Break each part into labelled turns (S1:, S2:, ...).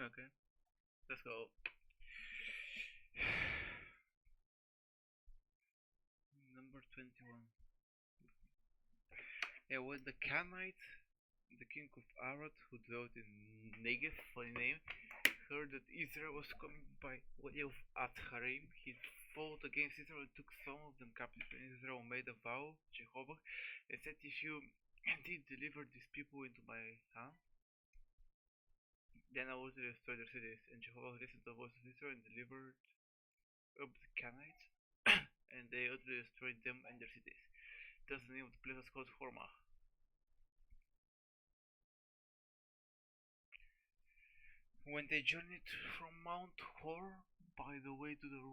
S1: Okay, let's go. Number 21. Yeah, when the Canaanite, the king of Arad, who dwelt in Negev, funny name, heard that Israel was coming by way of Atharim, he fought against Israel and took some of them captive. And Israel made a vow, Jehovah, and said, if you indeed deliver these people into my hand, then I will destroy their cities. And Jehovah listened to the voice of Israel and delivered up the Canaanites, and they utterly destroyed them and their cities. Thus the name of the place was called Hormah. When they journeyed from Mount Hor by the way to the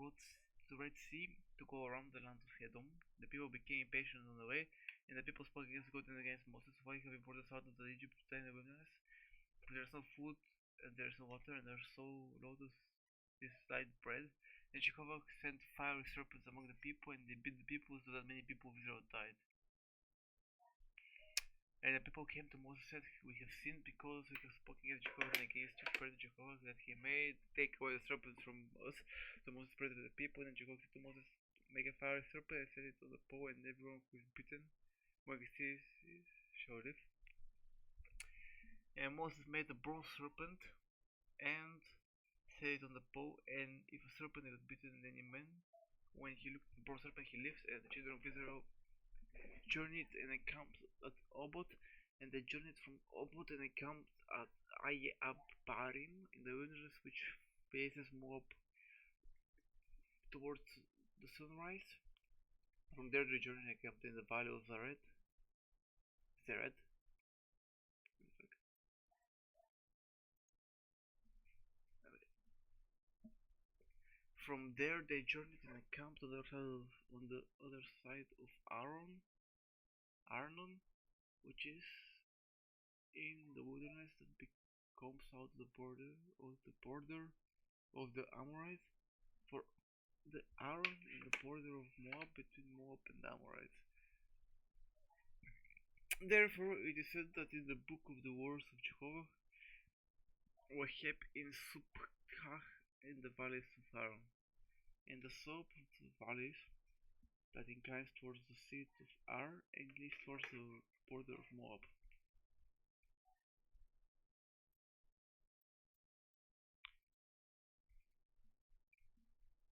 S1: Red Sea to go around the land of Edom, the people became impatient on the way, and the people spoke against God and against Moses. Why have you brought us out of Egypt to die in the wilderness? For there is no food, and there is no water, and there are so low to decide bread. And Jehovah sent fiery serpents among the people, and they bit the people so that many people of Israel died. And the people came to Moses and said, we have sinned because we have spoken against Jehovah and against you. Prayed to Jehovah that he may take away the serpents from us. So Moses prayed to the people, and Jehovah said to Moses, make a fiery serpent and set it on the pole, and everyone who is bitten when he sees it shall live. And Moses made a bronze serpent and set it on the pole, and if a serpent had bitten any man, when he looked at the bronze serpent he lives. And the children of Israel journeyed and encamped at Obot, and they journeyed from Obot and encamped at Barim in the wilderness which faces Moab towards the sunrise. From there they journeyed and encamped in the valley of Zered. From there they journeyed and encamped on the other side of Arnon, which is in the wilderness that becomes out the border of the Amorites, for the Arnon in the border of Moab, between Moab and the Amorites. Therefore it is said that in the book of the words of Jehovah, Waheb in Supkah in the valleys of Arnon, in the slope of the valleys that inclines towards the sea of Ar and leads towards the border of Moab.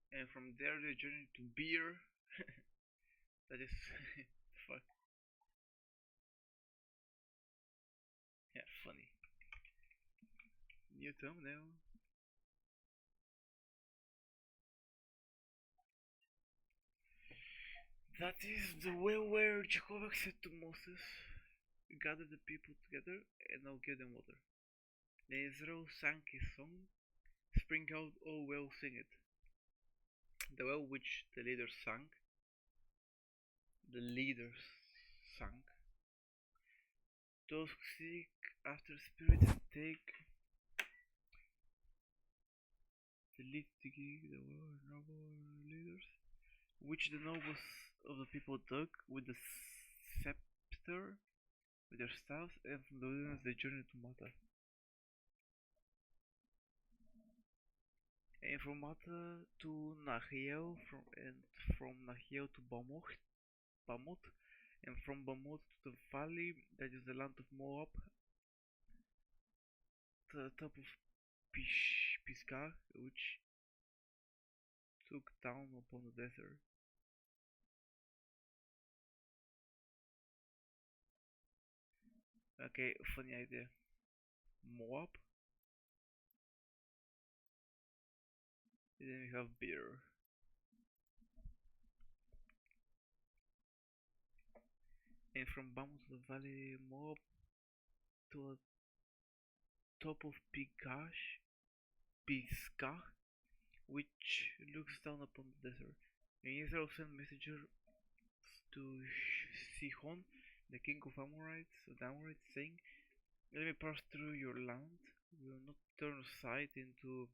S1: And from there they journeyed to Beer. That is fuck. Yeah, funny. New thumbnail. That is the way where Jehovah said to Moses, gather the people together and I'll give them water. Then Israel sang his song, spring out, oh well, sing it. The well which the leaders sang, those who seek after spirit and take the lead to give the well and noble leaders, which the nobles of the people dug with the scepter, with their staffs, and from the wilderness they journeyed to Mata. And from Mata to Nahiel, from Nahiel to Bamoth, and from Bamoth to the valley that is the land of Moab, to the top of Pisgah, which took down upon the desert. Okay, funny idea. Moab, and then we have Beer. And from Bamoth to the valley Moab to the top of Pisgah, which looks down upon the desert. And Israel sent messengers to Sihon, the king of the Amorites, saying, let me pass through your land. We will not turn aside into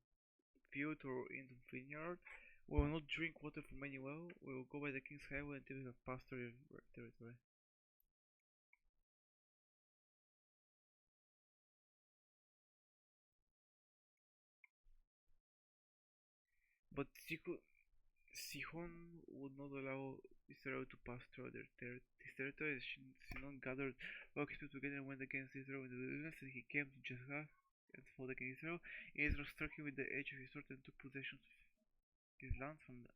S1: field or into vineyard. We will not drink water from any well. We will go by the king's highway until we have passed through your territory. But Sihon would not allow Israel to pass through his territory. Sinon gathered all his people together and went against Israel in the wilderness, and he came to Jezreel and fought against Israel. And Israel struck him with the edge of his sword and took possession of his land from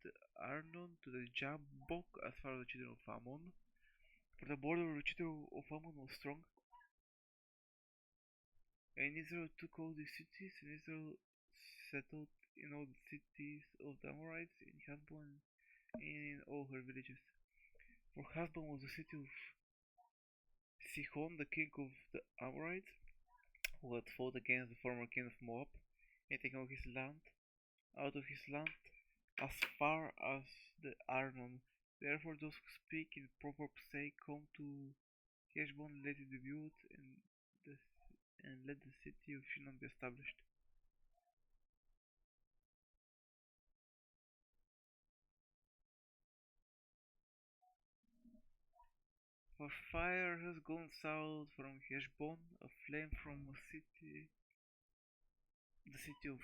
S1: the Arnon to the Jabbok as far as the children of Ammon. For the border of the children of Ammon was strong, and Israel took all these cities, and Israel settled in all the cities of the Amorites, in Heshbon, and in all her villages. For Heshbon was the city of Sihon, the king of the Amorites, who had fought against the former king of Moab, and taken all his land, out of his land, as far as the Arnon. Therefore those who speak in proverbs say, come to Heshbon, let it be built, the, and let the city of Shinon be established. For fire has gone south from Heshbon, a flame from the city of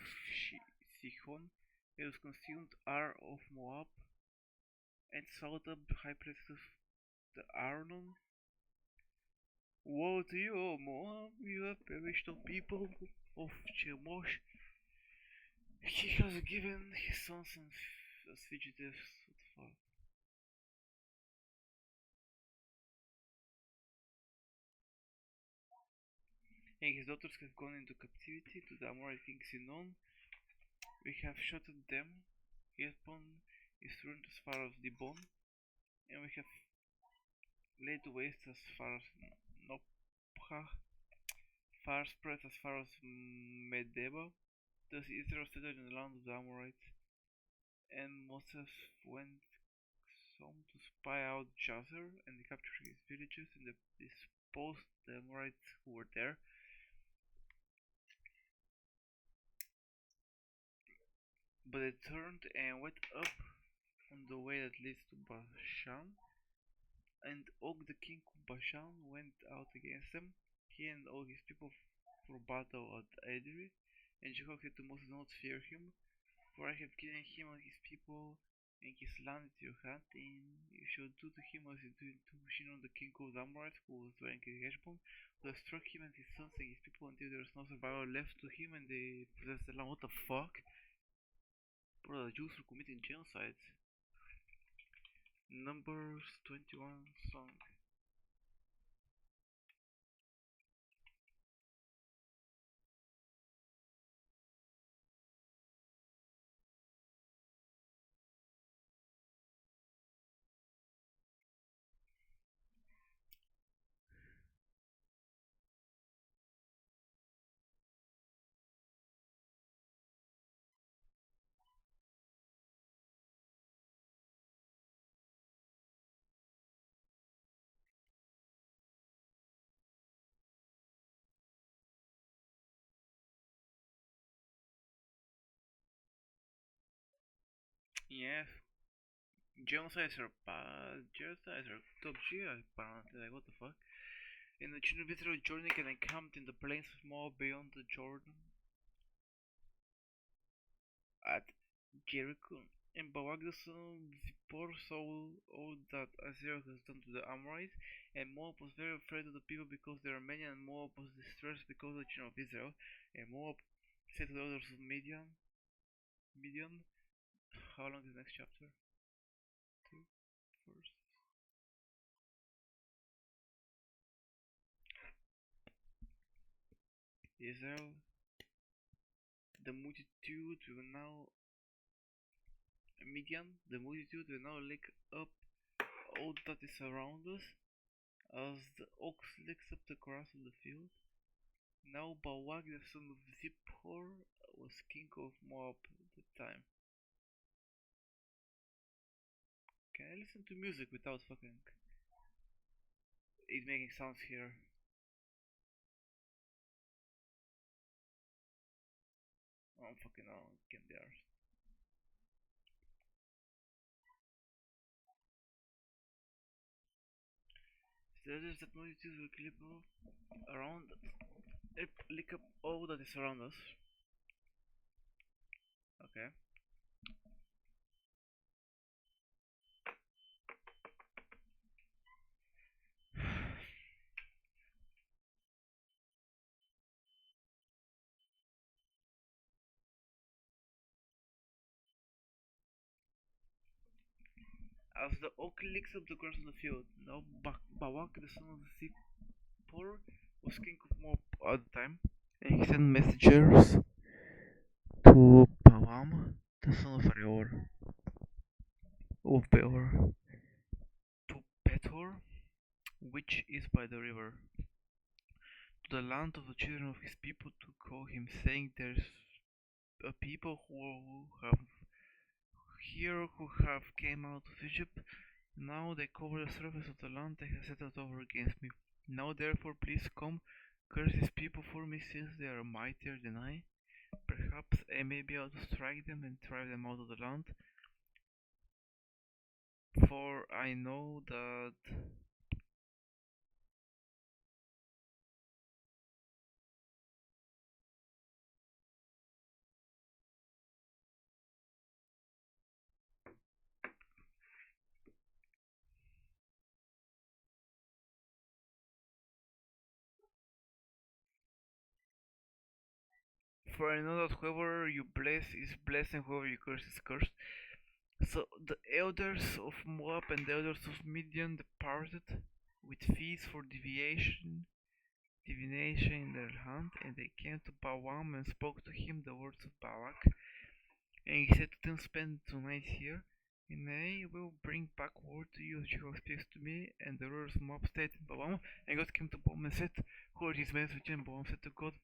S1: Sihon. It was consumed Ar of Moab, and sought up the high places of the Arnon. Woe to you, O Moab! You have perished, O people of Chemosh. He has given his sons as fugitives. What the fuck? And his daughters have gone into captivity to the Amorite king Sinon. We have shot at them. Heshbon is turned as far as Dibon, and we have laid waste as far as Nopha, far spread as far as Medeba. Thus Israel settled in the land of the Amorites, and Moses went some to spy out Jazer and capture his villages, and disposed the Amorites who were there. But they turned and went up on the way that leads to Bashan, and Og the king of Bashan went out against them, he and all his people, for battle at Edrei. And Jehovah said to Moses, do not fear him, for I have given him and his people and his land into your hand, and you shall do to him as you did to Shinon the king of the Amorites, who was dwelling in Heshbon. So I struck him and his sons and his people until there was no survivor left to him, and they possessed the land. What the fuck? Bro, the Jews were committing genocide. Numbers 21 song. Yeah, genocides are top tier apparently, like what the fuck. And the children of Israel journeyed and encamped in the plains of Moab beyond the Jordan at Jericho. And Balak the son of Zippor saw all that Israel has done to the Amorites, and Moab was very afraid of the people because they were many, and Moab was distressed because of the children of Israel. And Moab said to the elders of Midian, how long is the next chapter? 2 verses. Israel, the multitude will now the multitude will now lick up all that is around us, as the ox licks up the grass of the field. Now Balak the son of Zippor was king of Moab at the time. Can I listen to music without fucking it making sounds here? I don't fucking know, it can be ours. There's that multitude will clip around, lick up all that is around us. Okay. As the oak licks up the grass on the field, now Bawak, the son of the Zippor, was king of Moab at the time, and he sent messengers to Balaam, the son of Beor, to Petor, which is by the river, to the land of the children of his people, to call him, saying, "There's a people who have came out of Egypt. Now they cover the surface of the land they have settled over against me. Now therefore please come, curse these people for me, since they are mightier than I. Perhaps I may be able to strike them and drive them out of the land, for I know that whoever you bless is blessed and whoever you curse is cursed. So the elders of Moab and the elders of Midian departed with fees for divination in their hand, and they came to Balaam and spoke to him the words of Balak. And he said to them, "Spend 2 nights here, and I will bring back word to you as Jehovah speaks to me." And the rulers of Moab stayed in Balaam, and God came to Balaam and said, "Who are these men?" And Balaam said to God,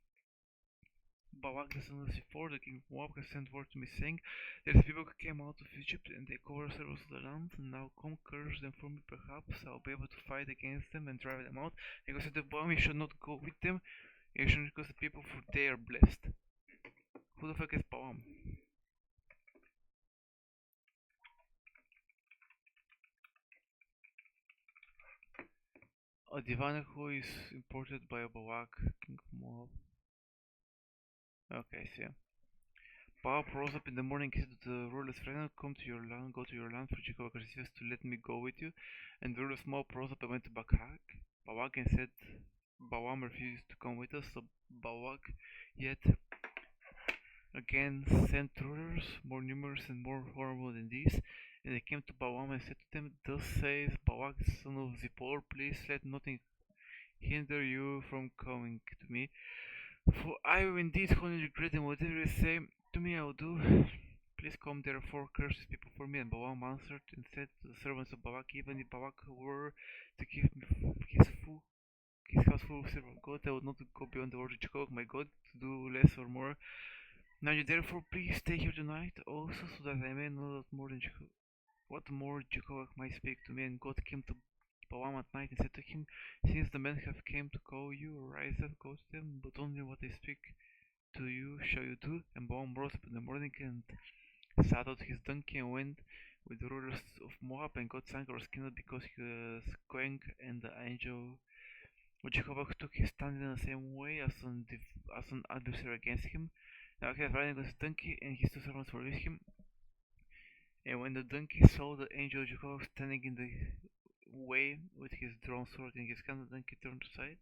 S1: "Balak the son of Zippor, the king of Moab, has sent word to me, saying, There are people who came out of Egypt, and they cover the surface of the land. Now come, curse them for me, perhaps I'll be able to fight against them and drive them out." And God said to Balaam, "You should not go with them, you should not curse the people, for they are blessed." Who the fuck is Balaam? A diviner who is imported by Balak, king of Moab. Okay, see. Balak rose up in the morning and said to the rulers of Israel, "Come to your land, go to your land, for Jacob refused to let me go with you." And the rulers of Moab rose up and went to Balak and said, "Balaam refused to come with us." So Balak yet again sent rulers more numerous and more horrible than these. And they came to Balaam and said to them, "Thus says Balak the son of Zippor, please let nothing hinder you from coming to me, for I will indeed only regret, and whatever you say to me I will do. Please come therefore, curse these people for me." And Balaam answered and said to the servants of Balak, "Even if Balak were to give me his house full of silver and gold, I would not go beyond the word of Jehovah my God to do less or more. Now you therefore please stay here tonight also, so that I may know what more Jehovah might speak to me." And God came to Balaam at night and said to him, "Since the men have come to call you, rise up, go to them, but only what they speak to you shall you do." And Balaam rose up in the morning and saddled his donkey and went with the rulers of Moab, and God's anger was kindled because he was going, and the angel of Jehovah took his stand in the same way as an adversary against him. Now he was riding on his donkey, and his two servants were with him. And when the donkey saw the angel of Jehovah standing in the way with his drawn sword in his hand, the donkey turned aside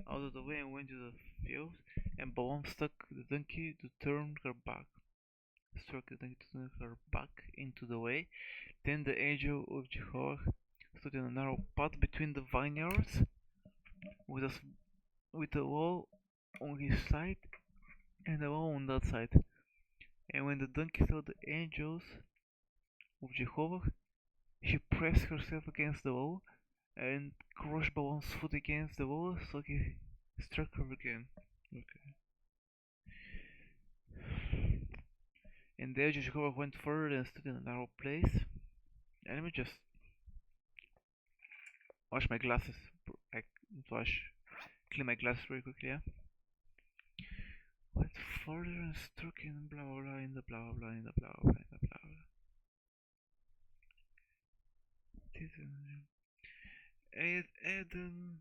S1: out of the way and went to the field. And Balaam struck the donkey to turn her back, into the way. Then the angel of Jehovah stood in a narrow path between the vineyards, with a wall on his side and a wall on that side. And when the donkey saw the angels of Jehovah, she pressed herself against the wall and crushed Balaam's foot against the wall, so he struck her again. Okay. And the angel of Jehovah went further and stood in a narrow place. And let me just wash my glasses. Like, clean my glasses very quickly, yeah? Went further and struck in blah blah blah in the blah blah in the blah blah in the blah blah. Eden,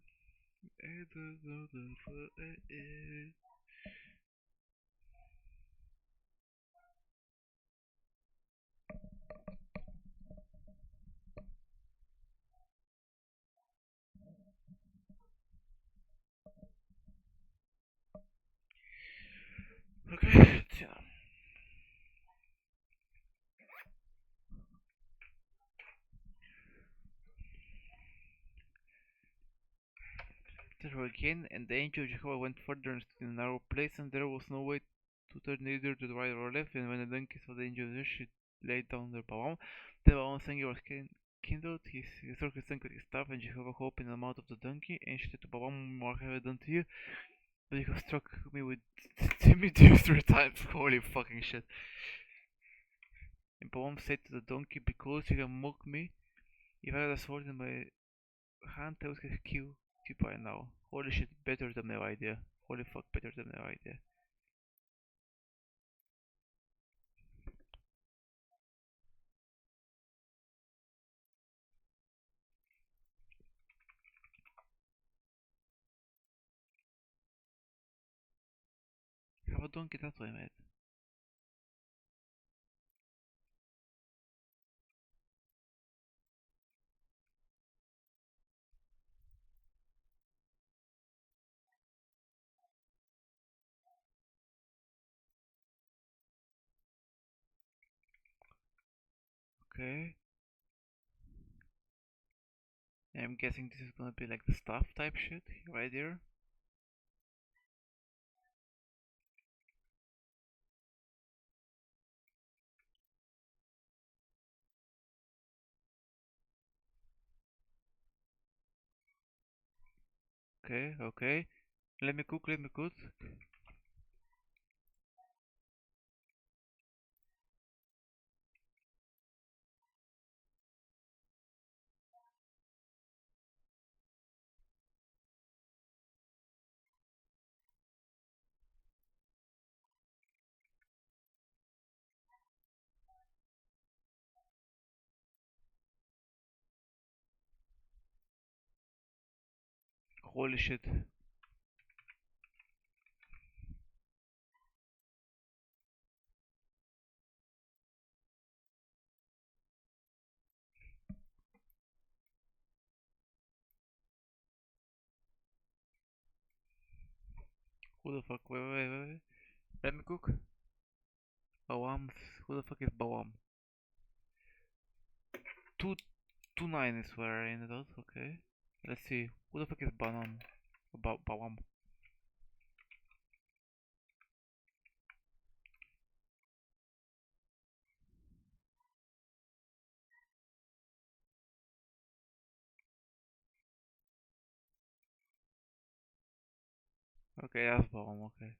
S1: Okay, tja. The hurricane and the angel Jehovah went further into the narrow place, and there was no way to turn either to the right or left. And when the donkey saw the angel, she laid down their palm. The palm's anger was kindled. He struck his tongue with his staff, and Jehovah opened the mouth of the donkey, and she said to Balaam, "What have I done to you? But you have struck me with timidity 3 times." Holy fucking shit. And Balaam said to the donkey, "Because you have mocked me, if I had a sword in my hand, I would have killed you by now." Holy shit, better than my idea. Holy fuck, better than my idea. Have a donkey that way, mate. Okay. I'm guessing this is gonna be like the staff type shit right here. Okay, okay. Let me cook, let me cook. Holy shit. Who the fuck? Wait. Let me cook. Bawam. Who the fuck is Bawam? 229 is where I ended up. Okay. Let's see. Who the fuck is Banam? Bawam. Okay, that's Bawam. Okay.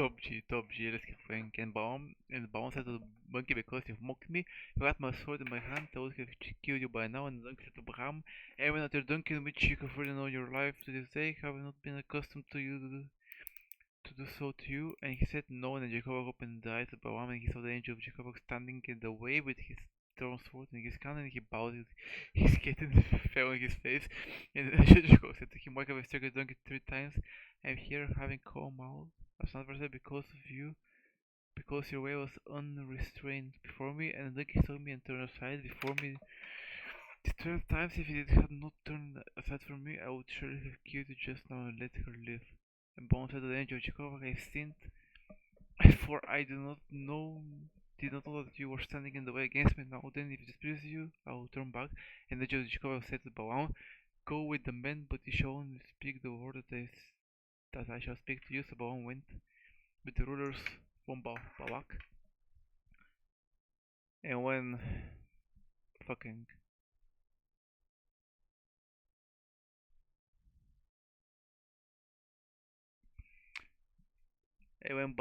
S1: top G, let's keep going. And Baum said to the monkey, because you've mocked me, you got my sword in my hand, I would have killed you by now. And the donkey said to Bram, even at your donkey, which you have really known your life to this day, have I not been accustomed to do so to you? And he said no, and Jacob opened the eyes of Balaam, and he saw the angel of Jacob standing in the way with his drawn sword in his hand, and he bowed his head and fell on his face. And Jacob said to him, why have I struck a donkey 3 times? I am here having come out as an adversary because of you, because your way was unrestrained before me, and the donkey saw me and turned aside before me. The 12 times, if it had not turned aside from me, I would surely have killed you just now and let her live. And Bone said to the angel, Jacob, I sinned, for I did not know that you were standing in the way against me. Now then, if it displeases you, I will turn back. And the angel Jacob said to Balaam, go with the men, but you shall only speak the word that I shall speak to you. So Balaam went with the rulers from Balak. And when fucking and when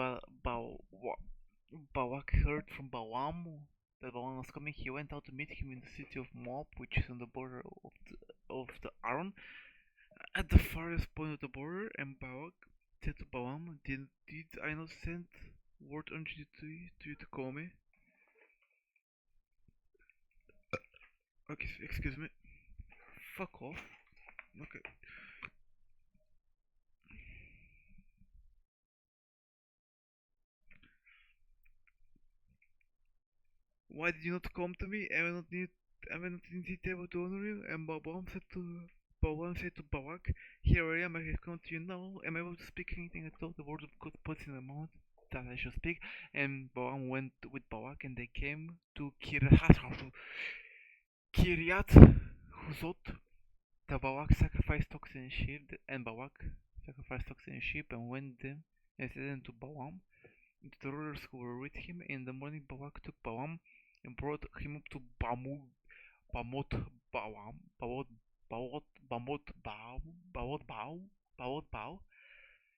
S1: Balak heard from Balaam that Balaam was coming, he went out to meet him in the city of Moab, which is on the border of the Aron, at the farthest point of the border. And Balak said to Balaam, did I not send word unto you to call me? Okay, excuse me. Fuck off. Okay. Why did you not come to me? Am I not indeed able to honor you? And Balaam said to Balak, here I am, I have come to you now. Am I able to speak anything at all? The word of God puts in my mouth that I shall speak. And Balaam went with Balak, and they came to Kiryat Huzot. The Balak sacrificed oxen and sheep, and Balak sacrificed oxen and sheep, and went them and said them to Balaam, and to the rulers who were with him. In the morning Balak took Balaam and brought him up to Bamot Balaam, Bamot Bao,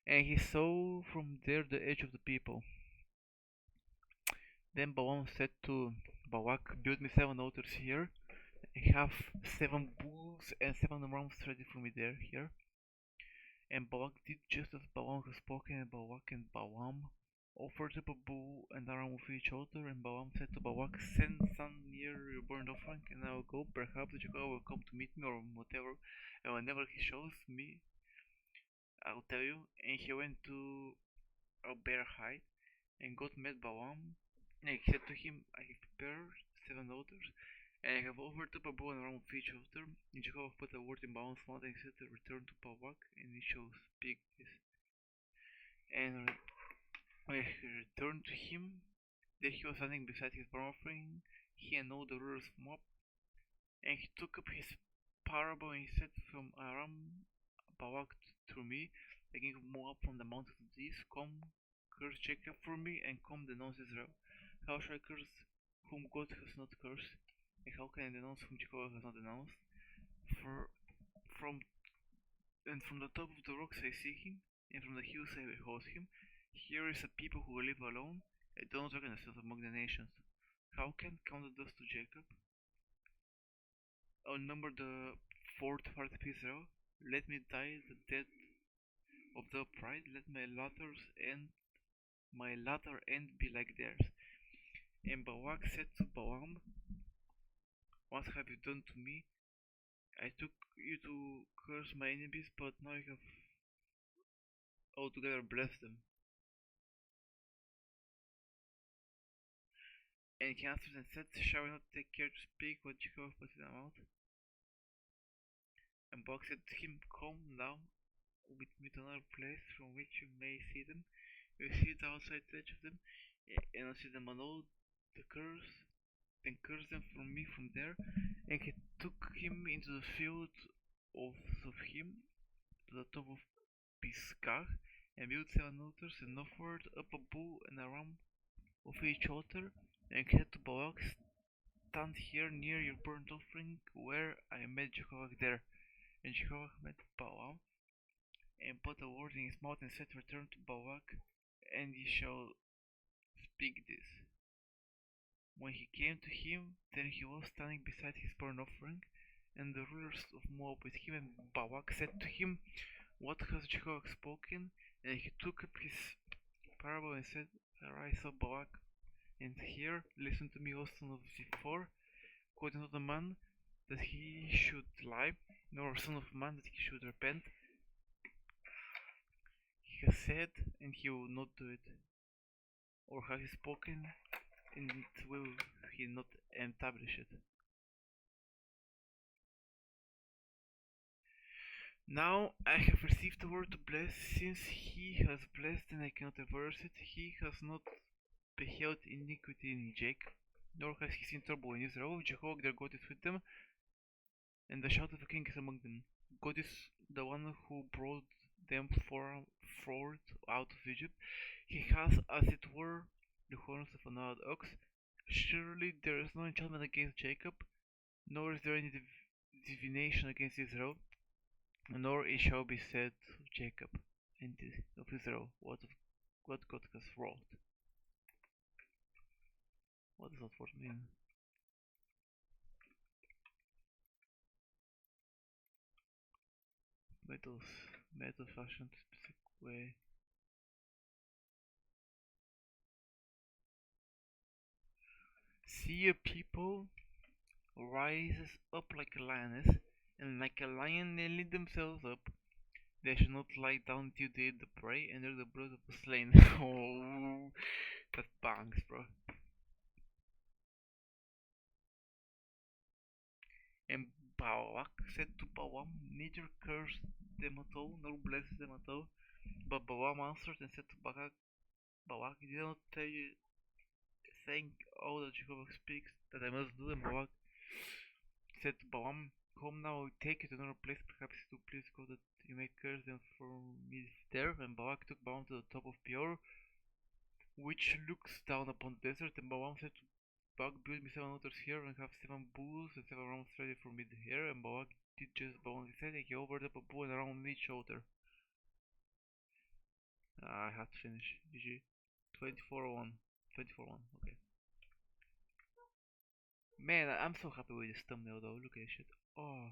S1: and he saw from there the edge of the people. Then Balaam said to Balak, build me 7 altars here. I have 7 bulls and 7 rams ready for me here. And Balak did just as Balaam had spoken, and Balak and Balaam offered up a bull and a ram of each altar. And Balaam said to Balak, send some near your burnt offering, and I will go. Perhaps Jacob will come to meet me, or whatever. And whenever he shows me, I will tell you. And he went to a bear hide, and God met Balaam. And he said to him, I have prepared 7 altars, and I have offered up a bull and a ram of each altar. And Jacob put a word in Balaam's mouth, and he said, return to Balak, and he shall speak this. And when he returned to him, there he was standing beside his burnt offering, he and all the rulers of Moab. And he took up his parable, and he said, from Aram Balak through me, the king of Moab, from the mountains of the east, come, curse Jacob for me, and come, denounce Israel. How shall I curse whom God has not cursed? And how can I denounce whom Jacob has not denounced? For from from the top of the rocks I see him, and from the hills I behold him. Here is a people who live alone, and do not recognize themselves among the nations. How can count the dust to Jacob? Outnumber the fourth part of Israel. Let me die the death of the upright. Let my latter end be like theirs. And Balak said to Balaam, what have you done to me? I took you to curse my enemies, but now you have altogether blessed them. And he answered and said, shall we not take care to speak what Jacob put in our mouth? And Balak said to him, come now with me to another place from which you may see them. You see the outside edge of them, and I see them and all the curse, then curse them from me from there. And he took him into the field of him to the top of Pisgah, and built 7 altars, and offered up a bull and a ram of each altar. And he said to Balak, stand here near your burnt offering, where I met Jacob there. And Jacob met Balaam, and put a word in his mouth, and said, return to Balak, and ye shall speak this. When he came to him, there he was standing beside his burnt offering, and the rulers of Moab with him, and Balak said to him, What has Jehovah spoken? And he took up his parable and said, Arise, O Balak, and hear, listen to me, O son of Zippor, quoting not a man that he should lie, nor a son of man that he should repent. He has said, and he will not do it. Or has he spoken, and will he not establish it? Now I have received a word to bless, since he has blessed and I cannot reverse it. He has not beheld iniquity in Jacob, nor has he seen trouble in Israel. Jehovah their God is with them, and the shout of a king is among them. God is the one who brought them forth out of Egypt. He has, as it were, the horns of an old ox. Surely there is no enchantment against Jacob, nor is there any divination against Israel, nor it shall be said of Jacob and of Israel what God has wrought. What does that word mean? Metal fashioned specific way. See a people rises up like a lioness, and like a lion they lead themselves up. They shall not lie down till they eat the prey and drink the blood of the slain. Oh, that bangs, bro. And Balak said to Balaam, Neither curse them at all, nor bless them at all. But Balaam answered and said to Balak, did I not tell you, saying all that Jehovah speaks, that I must do? And Balak said to Balaam, Come now, I will take you to another place, perhaps to please God that you may curse them for me there. And Balak took Balaam to the top of Peor, which looks down upon the desert. And Balaam said to Balak, Build me 7 altars here, and have 7 bulls and 7 rams ready for me here. And Balak did just Balaam said, and he offered up a bull and a ram on each altar. I had to finish. GG. 24-1. 24-1. Okay. Man, I'm so happy with this thumbnail though. Look at this shit. Oh.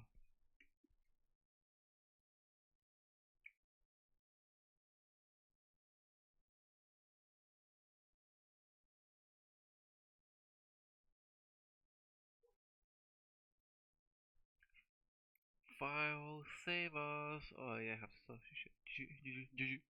S1: File, save us. Oh yeah, I have stuff. Shit. GG. GG. GG.